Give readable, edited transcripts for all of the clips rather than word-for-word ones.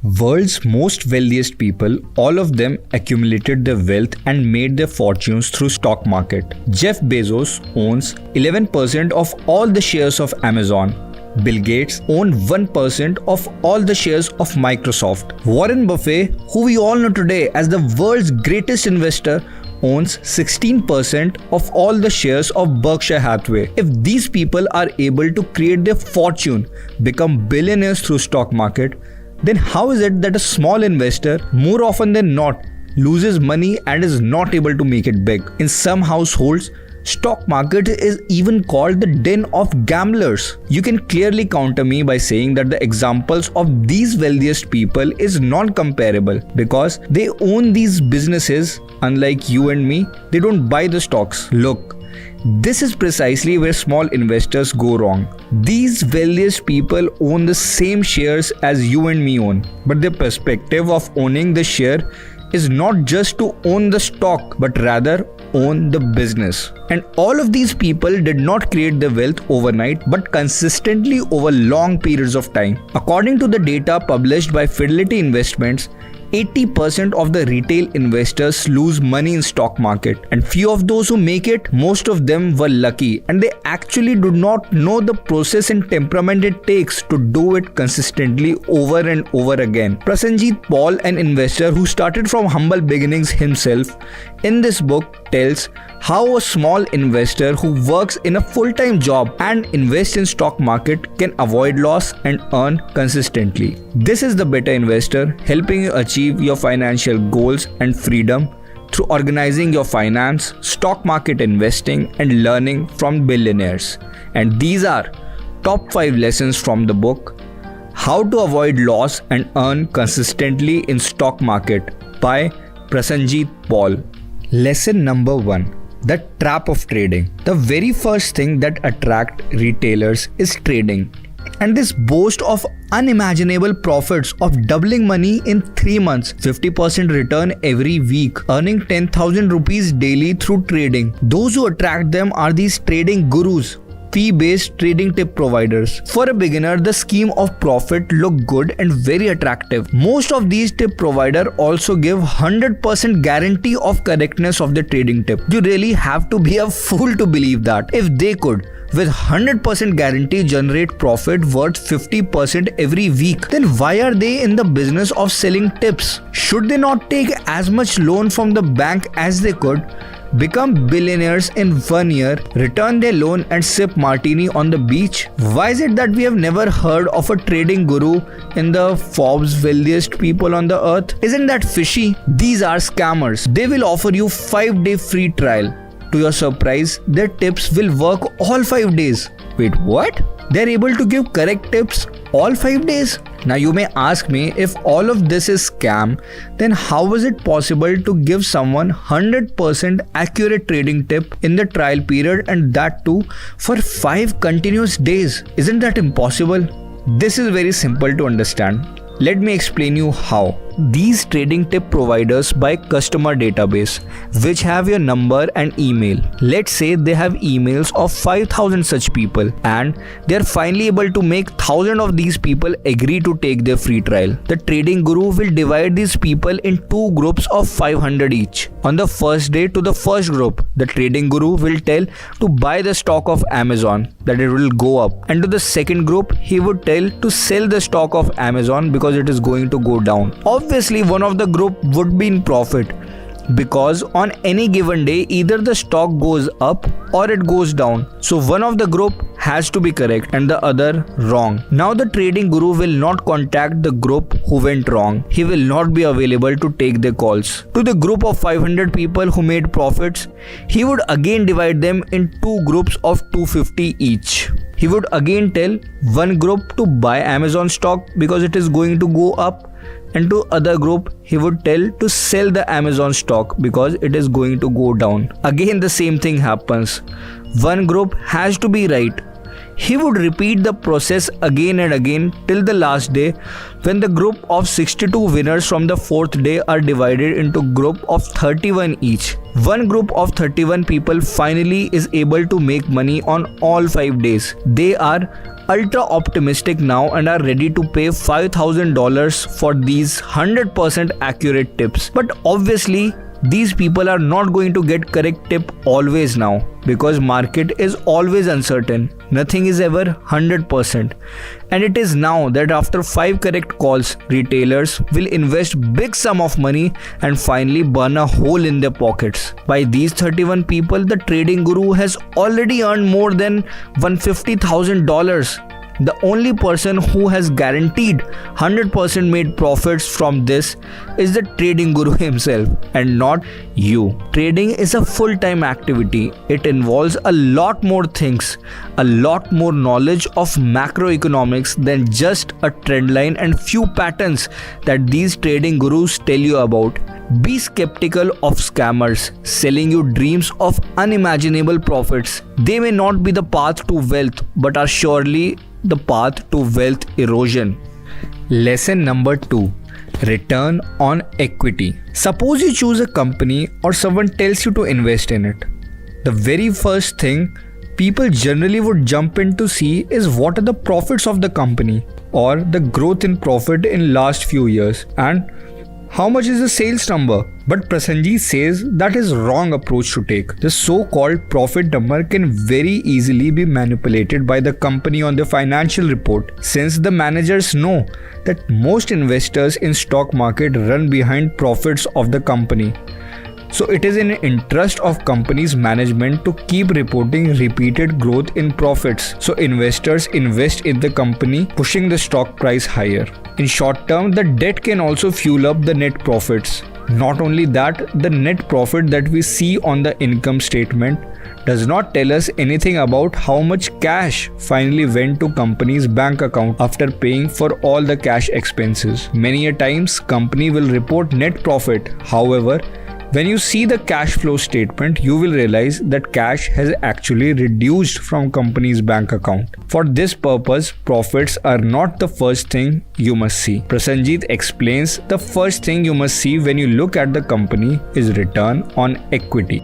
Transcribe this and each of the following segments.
World's most wealthiest people, all of them accumulated their wealth and made their fortunes through stock market. Jeff Bezos owns 11% of all the shares of Amazon. Bill Gates owns 1% of all the shares of Microsoft. Warren Buffett, who we all know today as the world's greatest investor, owns 16% of all the shares of Berkshire Hathaway. If these people are able to create their fortune, become billionaires through stock market, then how is it that a small investor, more often than not, loses money and is not able to make it big? In some households, stock market is even called the den of gamblers. You can clearly counter me by saying that the examples of these wealthiest people is non-comparable because they own these businesses. Unlike you and me, they don't buy the stocks. Look, this is precisely where small investors go wrong. These wealthiest people own the same shares as you and me own, but their perspective of owning the share is not just to own the stock, but rather own the business. And all of these people did not create their wealth overnight, but consistently over long periods of time. According to the data published by Fidelity Investments, 80% of the retail investors lose money in stock market, and few of those who make it, most of them were lucky, and they actually do not know the process and temperament it takes to do it consistently over and over again. Prasenjit Paul, an investor who started from humble beginnings himself, in this book tells how a small investor who works in a full-time job and invests in stock market can avoid loss and earn consistently. This is the better investor, helping you achieve your financial goals and freedom through organizing your finance, stock market investing, and learning from billionaires. And these are top 5 lessons from the book, How to Avoid Loss and Earn Consistently in Stock Market by Prasenjit Paul. Lesson number 1. The trap of trading. The very first thing that attracts retailers is trading. And this boast of unimaginable profits of doubling money in 3 months, 50% return every week, earning 10,000 rupees daily through trading. Those who attract them are these trading gurus, fee-based trading tip providers. For a beginner, the scheme of profit look good and very attractive. Most of these tip providers also give 100% guarantee of correctness of the trading tip. You really have to be a fool to believe that. If they could, with 100% guarantee, generate profit worth 50% every week, then why are they in the business of selling tips? Should they not take as much loan from the bank as they could, become billionaires in 1 year, return their loan and sip martini on the beach? Why is it that we have never heard of a trading guru in the Forbes wealthiest people on the earth? Isn't that fishy? These are scammers. They will offer you 5-day free trial. To your surprise, their tips will work all 5 days. Wait, what? They're able to give correct tips all 5 days? Now you may ask me, if all of this is scam, then how is it possible to give someone 100% accurate trading tip in the trial period, and that too for 5 continuous days? Isn't that impossible? This is very simple to understand. Let me explain you how. These trading tip providers buy customer database which have your number and email. Let's say they have emails of 5,000 such people, and they are finally able to make 1,000 of these people agree to take their free trial. The trading guru will divide these people in 2 groups of 500 each. On the first day, to the first group, the trading guru will tell to buy the stock of Amazon, that it will go up, and to the second group he would tell to sell the stock of Amazon because it is going to go down. Obviously, one of the group would be in profit because on any given day either the stock goes up or it goes down. So one of the group has to be correct and the other wrong. Now the trading guru will not contact the group who went wrong. He will not be available to take their calls. To the group of 500 people who made profits, he would again divide them in 2 groups of 250 each. He would again tell one group to buy Amazon stock because it is going to go up, and to other group he would tell to sell the Amazon stock because it is going to go down. Again the same thing happens. One group has to be right. He would repeat the process again and again till the last day, when the group of 62 winners from the 4th day are divided into group of 31 each. One group of 31 people finally is able to make money on all 5 days. They are ultra optimistic now and are ready to pay $5,000 for these 100% accurate tips. But obviously, these people are not going to get correct tip always now, because market is always uncertain. Nothing is ever 100%. And it is now that after 5 correct calls, retailers will invest big sum of money and finally burn a hole in their pockets. By these 31 people, the trading guru has already earned more than $150,000. The only person who has guaranteed 100% made profits from this is the trading guru himself, and not you. Trading is a full-time activity. It involves a lot more things, a lot more knowledge of macroeconomics than just a trend line and few patterns that these trading gurus tell you about. Be skeptical of scammers selling you dreams of unimaginable profits. They may not be the path to wealth, but are surely the path to wealth erosion. Lesson number 2. Return on equity. Suppose you choose a company or someone tells you to invest in it. The very first thing people generally would jump in to see is what are the profits of the company or the growth in profit in last few years and how much is the sales number. But Prasenjit says that is wrong approach to take. The so-called profit number can very easily be manipulated by the company on the financial report, since the managers know that most investors in stock market run behind profits of the company. So it is in the interest of company's management to keep reporting repeated growth in profits. So investors invest in the company, pushing the stock price higher. In short term, the debt can also fuel up the net profits. Not only that, the net profit that we see on the income statement does not tell us anything about how much cash finally went to company's bank account after paying for all the cash expenses. Many a times, company will report net profit. However, when you see the cash flow statement, you will realize that cash has actually reduced from company's bank account. For this purpose, profits are not the first thing you must see. Prasenjit explains the first thing you must see when you look at the company is return on equity.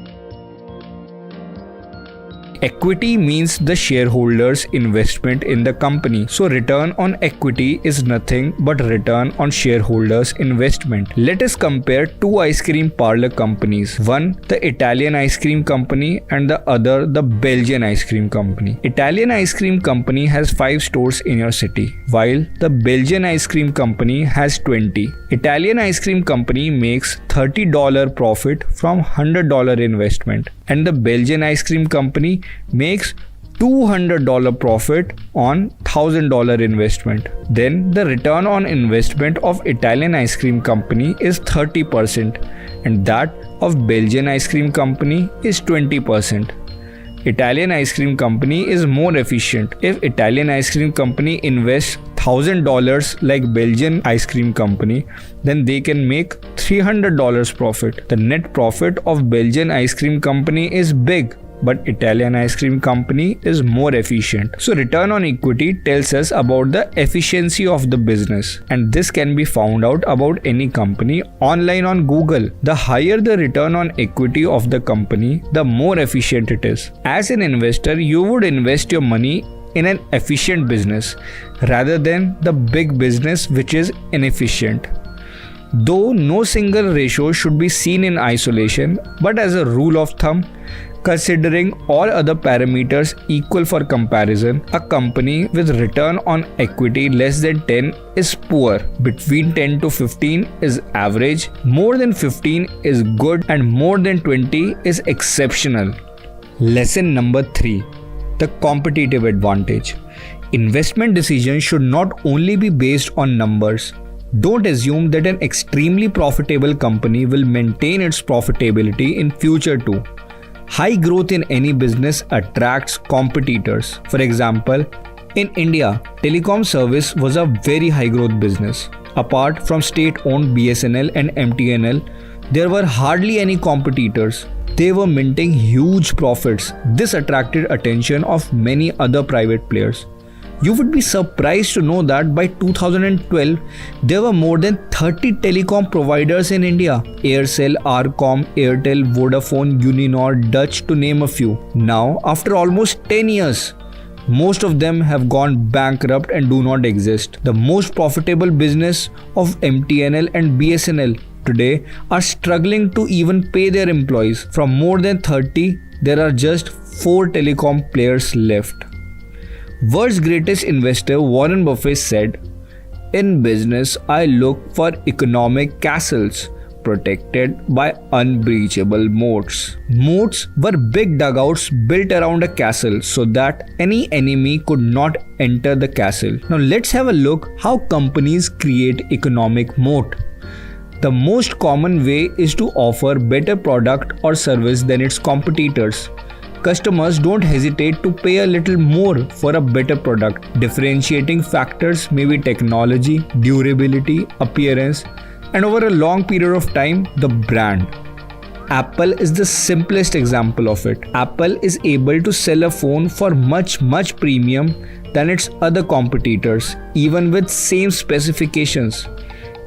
Equity means the shareholders' investment in the company. So return on equity is nothing but return on shareholders' investment. Let us compare two ice cream parlor companies. One, the Italian ice cream company, and the other, the Belgian ice cream company. Italian ice cream company has 5 stores in your city, while the Belgian ice cream company has 20. Italian ice cream company makes $30 profit from $100 investment, and the Belgian ice cream company makes $200 profit on $1,000 investment. Then the return on investment of Italian ice cream company is 30% and that of Belgian ice cream company is 20%. Italian ice cream company is more efficient. If Italian ice cream company invests $1,000 like Belgian ice cream company, then they can make $300 profit. The net profit of Belgian ice cream company is big, but Italian ice cream company is more efficient. So return on equity tells us about the efficiency of the business, and this can be found out about any company online on Google. The higher the return on equity of the company, the more efficient it is. As an investor, you would invest your money in an efficient business rather than the big business which is inefficient. Though no single ratio should be seen in isolation, but as a rule of thumb, considering all other parameters equal for comparison, a company with return on equity less than 10 is poor, between 10 to 15 is average, more than 15 is good, and more than 20 is exceptional. Lesson number 3. The competitive advantage. Investment decisions should not only be based on numbers. Don't assume that an extremely profitable company will maintain its profitability in future too. High growth in any business attracts competitors. For example, in India, telecom service was a very high growth business. Apart from state-owned BSNL and MTNL, there were hardly any competitors. They were minting huge profits. This attracted attention of many other private players. You would be surprised to know that by 2012, there were more than 30 telecom providers in India. Aircel, Arcom, Airtel, Vodafone, Uninor, Dutch to name a few. Now, after almost 10 years, Most of them have gone bankrupt and do not exist. The most profitable business of MTNL and BSNL today are struggling to even pay their employees. From more than 30, there are just 4 telecom players left. World's greatest investor Warren Buffett said, "In business, I look for economic castles protected by unbreachable moats." Moats were big dugouts built around a castle so that any enemy could not enter the castle. Now let's have a look how companies create economic moat. The most common way is to offer better product or service than its competitors. Customers don't hesitate to pay a little more for a better product. Differentiating factors may be technology, durability, appearance, and over a long period of time, the brand. Apple is the simplest example of it. Apple is able to sell a phone for much premium than its other competitors, even with same specifications.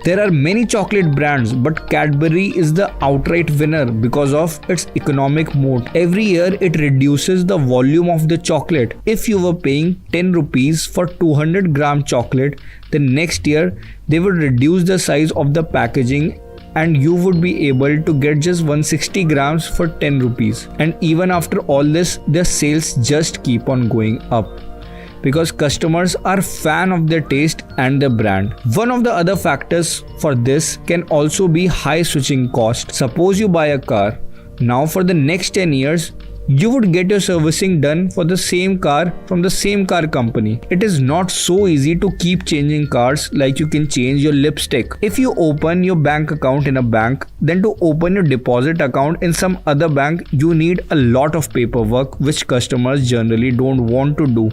There are many chocolate brands, but Cadbury is the outright winner because of its economic moat. Every year it reduces the volume of the chocolate. If you were paying 10 rupees for 200 gram chocolate, then next year they would reduce the size of the packaging and you would be able to get just 160 grams for 10 rupees. And even after all this, their sales just keep on going up, because customers are fan of their taste and their brand. One of the other factors for this can also be high switching cost. Suppose you buy a car. Now for the next 10 years, you would get your servicing done for the same car from the same car company. It is not so easy to keep changing cars like you can change your lipstick. If you open your bank account in a bank, then to open your deposit account in some other bank, you need a lot of paperwork which customers generally don't want to do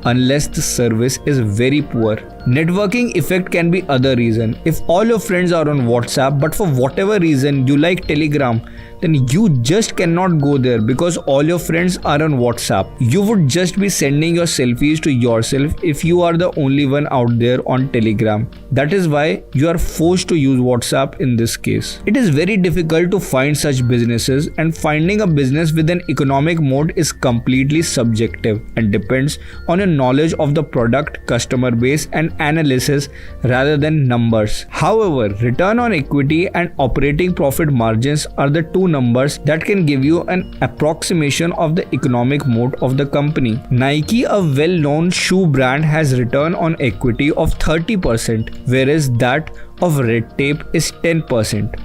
unless the service is very poor. Networking effect can be other reason. If all your friends are on WhatsApp, but for whatever reason you like Telegram, then you just cannot go there because all your friends are on WhatsApp. You would just be sending your selfies to yourself if you are the only one out there on Telegram. That is why you are forced to use WhatsApp in this case. It is very difficult to find such businesses, and finding a business with an economic moat is completely subjective and depends on your knowledge of the product, customer base and analysis rather than numbers. However, return on equity and operating profit margins are the two numbers that can give you an approximation of the economic moat of the company. Nike, a well-known shoe brand, has return on equity of 30%, whereas that of Red Tape is 10%.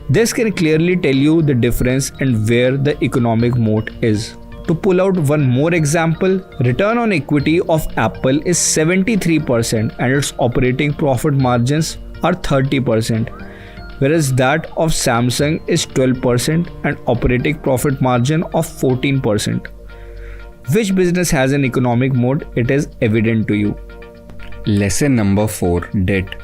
This can clearly tell you the difference and where the economic moat is. To pull out one more example, return on equity of Apple is 73% and its operating profit margins are 30%, whereas that of Samsung is 12% and operating profit margin of 14%. Which business has an economic moat? It is evident to you. Lesson number 4, debt.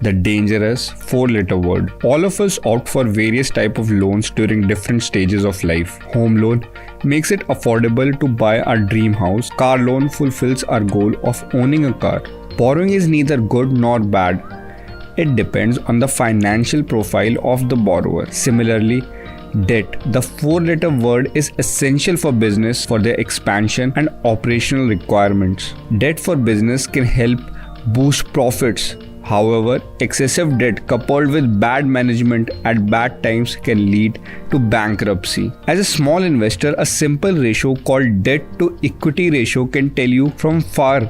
The dangerous 4-letter word. All of us opt for various types of loans during different stages of life. Home loan makes it affordable to buy our dream house. Car loan fulfills our goal of owning a car. Borrowing is neither good nor bad. It depends on the financial profile of the borrower. Similarly, debt, the 4-letter word, is essential for business for their expansion and operational requirements. Debt for business can help boost profits. However, excessive debt coupled with bad management at bad times can lead to bankruptcy. As a small investor, a simple ratio called debt to equity ratio can tell you from far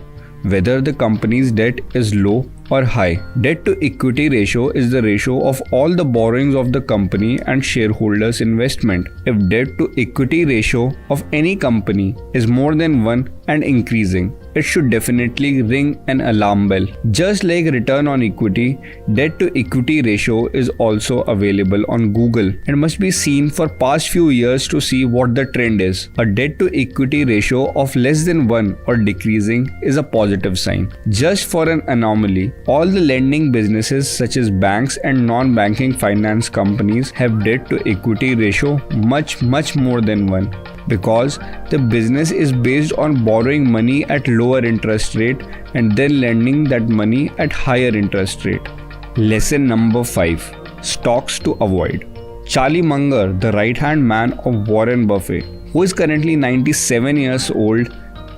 whether the company's debt is low or high. Debt to equity ratio is the ratio of all the borrowings of the company and shareholders' investment. If debt to equity ratio of any company is more than 1 and increasing, it should definitely ring an alarm bell. Just like return on equity, debt to equity ratio is also available on Google and must be seen for past few years to see what the trend is. A debt to equity ratio of less than 1 or decreasing is a positive sign. Just for an anomaly, all the lending businesses such as banks and non-banking finance companies have debt to equity ratio much more than 1. Because the business is based on borrowing money at lower interest rate and then lending that money at higher interest rate. Lesson number 5. Stocks to avoid. Charlie Munger, the right-hand man of Warren Buffett, who is currently 97 years old,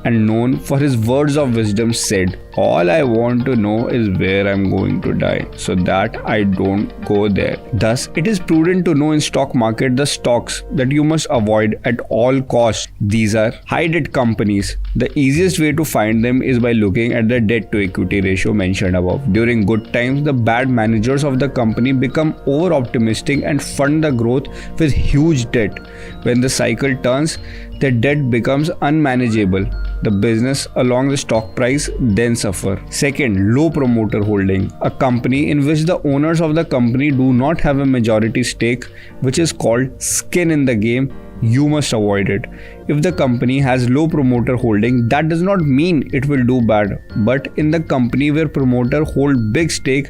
and known for his words of wisdom, said, "All I want to know is where I'm going to die, so that I don't go there." Thus, it is prudent to know in stock market the stocks that you must avoid at all costs. These are high debt companies. The easiest way to find them is by looking at the debt to equity ratio mentioned above. During good times, the bad managers of the company become over optimistic and fund the growth with huge debt. When the cycle turns, the debt becomes unmanageable. The business along the stock price then suffer. Second, low promoter holding. A company in which the owners of the company do not have a majority stake, which is called skin in the game, you must avoid it. If the company has low promoter holding, that does not mean it will do bad. But in the company where promoter hold big stake,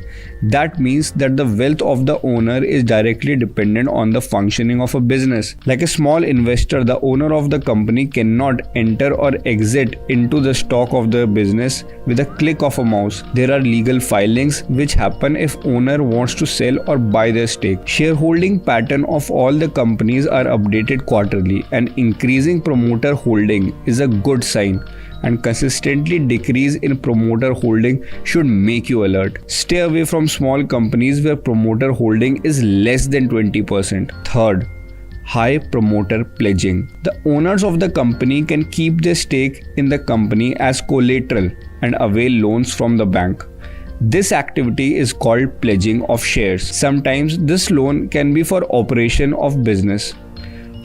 that means that the wealth of the owner is directly dependent on the functioning of a business. Like a small investor, the owner of the company cannot enter or exit into the stock of the business with a click of a mouse. There are legal filings which happen if owner wants to sell or buy their stake. Shareholding pattern of all the companies are updated quarterly, and increasing promoter holding is a good sign, and consistently decrease in promoter holding should make you alert. Stay away from small companies where promoter holding is less than 20%. Third, high promoter pledging. The owners of the company can keep their stake in the company as collateral and avail loans from the bank. This activity is called pledging of shares. Sometimes this loan can be for operation of business.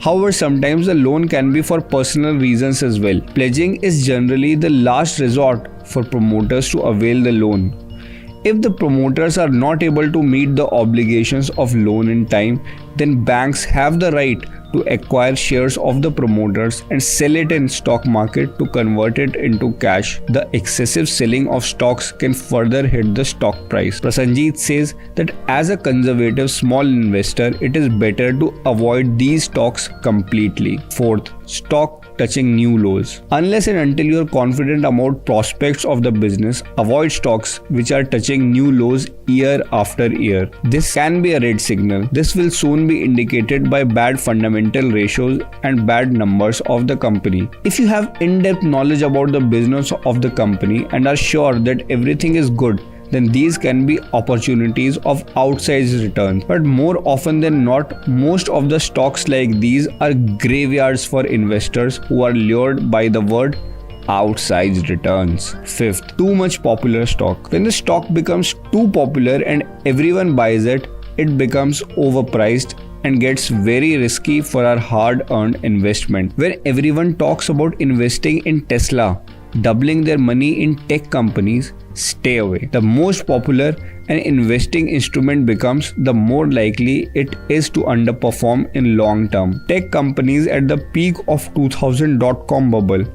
However, sometimes the loan can be for personal reasons as well. Pledging is generally the last resort for promoters to avail the loan. If the promoters are not able to meet the obligations of loan in time, then banks have the right to acquire shares of the promoters and sell it in stock market to convert it into cash. The excessive selling of stocks can further hit the stock price. Prasanjit says that as a conservative small investor, it is better to avoid these stocks completely. Fourth, stock touching new lows. Unless and until you are confident about prospects of the business, avoid stocks which are touching new lows year after year. This can be a red signal. This will soon be indicated by bad fundamental ratios and bad numbers of the company. If you have in-depth knowledge about the business of the company and are sure that everything is good, then these can be opportunities of outsized returns. But more often than not, most of the stocks like these are graveyards for investors who are lured by the word outsized returns. Fifth, too much popular stock. When the stock becomes too popular and everyone buys it, it becomes overpriced and gets very risky for our hard-earned investment. When everyone talks about investing in Tesla, doubling their money in tech companies, stay away. The most popular an investing instrument becomes, the more likely it is to underperform in long term. Tech companies at the peak of 2000 .com bubble,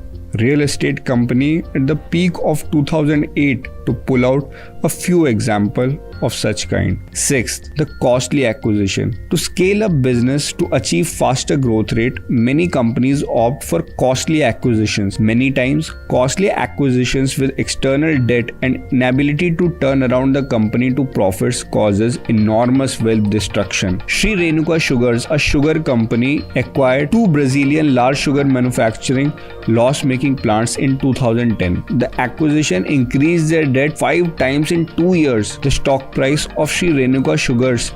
real estate company at the peak of 2008, to pull out a few examples of such kind. Sixth, the costly acquisition. To scale up business to achieve faster growth rate, many companies opt for costly acquisitions. Many times, costly acquisitions with external debt and inability to turn around the company to profits causes enormous wealth destruction. Sri Renuka Sugars, a sugar company, acquired two Brazilian large sugar manufacturing loss-making plants in 2010. The acquisition increased their debt 5 times in 2 years. The stock price of Sri Renuka Sugars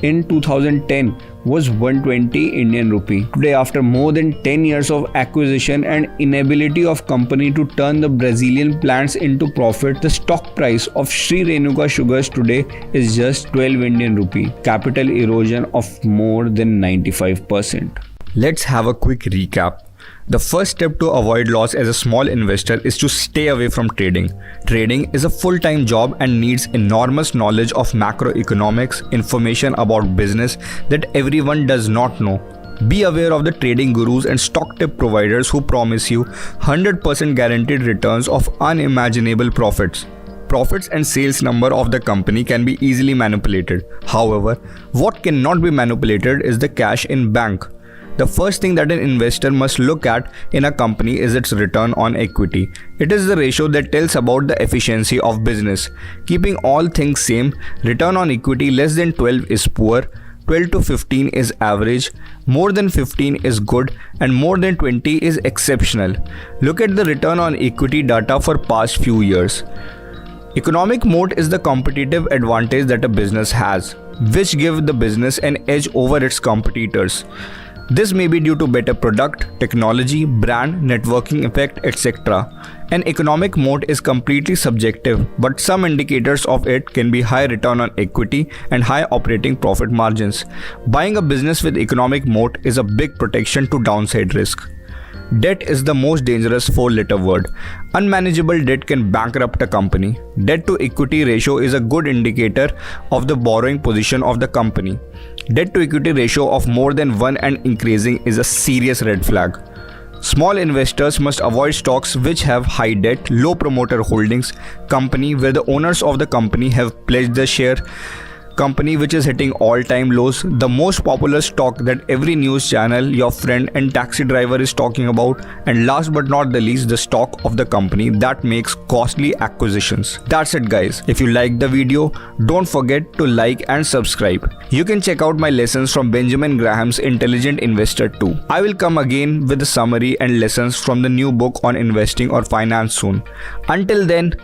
in 2010 was 120 Indian rupee. Today, after more than 10 years of acquisition and inability of company to turn the Brazilian plants into profit, the stock price of Sri Renuka Sugars today is just 12 Indian rupee. Capital erosion of more than 95%. Let's have a quick recap. The first step to avoid loss as a small investor is to stay away from trading. Trading is a full-time job and needs enormous knowledge of macroeconomics, information about business that everyone does not know. Be aware of the trading gurus and stock tip providers who promise you 100% guaranteed returns of unimaginable profits. Profits and sales number of the company can be easily manipulated. However, what cannot be manipulated is the cash in bank. The first thing that an investor must look at in a company is its return on equity. It is the ratio that tells about the efficiency of business. Keeping all things same, return on equity less than 12 is poor, 12 to 15 is average, more than 15 is good, and more than 20 is exceptional. Look at the return on equity data for past few years. Economic moat is the competitive advantage that a business has, which give the business an edge over its competitors. This may be due to better product, technology, brand, networking effect, etc. An economic moat is completely subjective, but some indicators of it can be high return on equity and high operating profit margins. Buying a business with economic moat is a big protection to downside risk. Debt is the most dangerous four-letter word. Unmanageable debt can bankrupt a company. Debt to equity ratio is a good indicator of the borrowing position of the company. Debt to equity ratio of more than 1 and increasing is a serious red flag. Small investors must avoid stocks which have high debt, low promoter holdings, company where the owners of the company have pledged their share, company which is hitting all-time lows, the most popular stock that every news channel, your friend and taxi driver is talking about, and last but not the least, the stock of the company that makes costly acquisitions. That's it guys. If you liked the video, don't forget to like and subscribe. You can check out my lessons from Benjamin Graham's Intelligent Investor 2. I will come again with a summary and lessons from the new book on investing or finance soon. Until then,